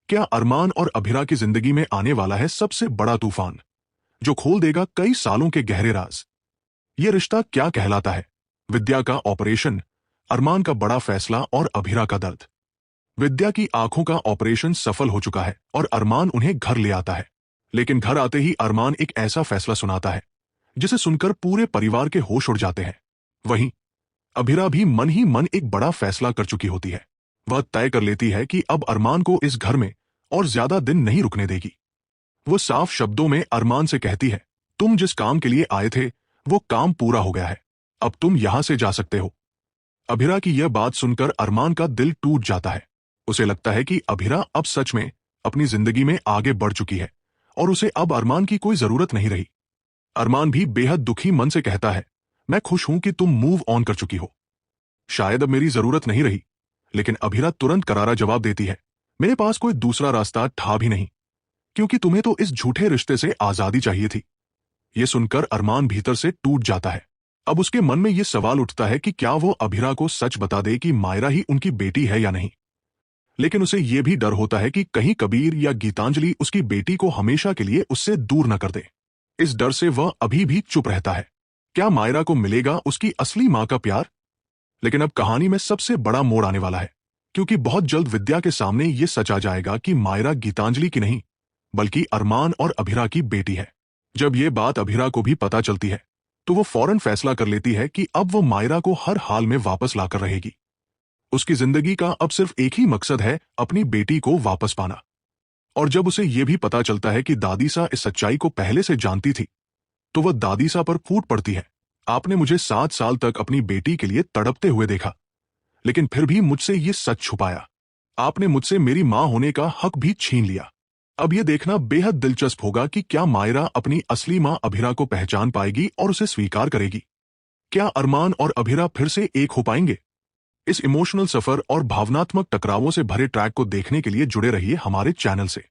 क्या अरमान और अभिरा की जिंदगी में आने वाला है सबसे बड़ा तूफान, जो खोल देगा कई सालों के गहरे राज? ये रिश्ता क्या कहलाता है? विद्या का ऑपरेशन, अरमान का बड़ा फैसला और अभिरा का दर्द। विद्या की आंखों का ऑपरेशन सफल हो चुका है और अरमान उन्हें घर ले आता है। लेकिन घर आते ही अरमान एक ऐसा फैसला सुनाता है जिसे सुनकर पूरे परिवार के होश उड़ जाते हैं। वहीं अभिरा भी मन ही मन एक बड़ा फैसला कर चुकी होती है। वह तय कर लेती है कि अब अरमान को इस घर में और ज्यादा दिन नहीं रुकने देगी। वो साफ शब्दों में अरमान से कहती है, तुम जिस काम के लिए आए थे वो काम पूरा हो गया है, अब तुम यहां से जा सकते हो। अभिरा की यह बात सुनकर अरमान का दिल टूट जाता है। उसे लगता है कि अभिरा अब सच में अपनी जिंदगी में आगे बढ़ चुकी है और उसे अब अरमान की कोई जरूरत नहीं रही। अरमान भी बेहद दुखी मन से कहता है, मैं खुश हूं कि तुम मूव ऑन कर चुकी हो, शायद अब मेरी जरूरत नहीं रही। लेकिन अभिरा तुरंत करारा जवाब देती है, मेरे पास कोई दूसरा रास्ता था भी नहीं, क्योंकि तुम्हें तो इस झूठे रिश्ते से आजादी चाहिए थी। यह सुनकर अरमान भीतर से टूट जाता है। अब उसके मन में यह सवाल उठता है कि क्या वो अभिरा को सच बता दे कि मायरा ही उनकी बेटी है या नहीं। लेकिन उसे यह भी डर होता है कि कहीं कबीर या गीतांजलि उसकी बेटी को हमेशा के लिए उससे दूर न कर दे। इस डर से वह अभी भी चुप रहता है। क्या मायरा को मिलेगा उसकी असली मां का प्यार? लेकिन अब कहानी में सबसे बड़ा मोड़ आने वाला है, क्योंकि बहुत जल्द विद्या के सामने यह सच आ जाएगा कि मायरा गीतांजलि की नहीं, बल्कि अरमान और अभिरा की बेटी है। जब यह बात अभिरा को भी पता चलती है तो वो फौरन फैसला कर लेती है कि अब वो मायरा को हर हाल में वापस लाकर रहेगी। उसकी जिंदगी का अब सिर्फ एक ही मकसद है, अपनी बेटी को वापस पाना। और जब उसे यह भी पता चलता है कि दादीसा इस सच्चाई को पहले से जानती थी, तो वह दादीसा पर फूट पड़ती है। आपने मुझे 7 साल तक अपनी बेटी के लिए तड़पते हुए देखा, लेकिन फिर भी मुझसे ये सच छुपाया। आपने मुझसे मेरी मां होने का हक भी छीन लिया। अब यह देखना बेहद दिलचस्प होगा कि क्या मायरा अपनी असली मां अभिरा को पहचान पाएगी और उसे स्वीकार करेगी। क्या अरमान और अभिरा फिर से एक हो पाएंगे? इस इमोशनल सफर और भावनात्मक टकरावों से भरे ट्रैक को देखने के लिए जुड़े रहिए हमारे चैनल से।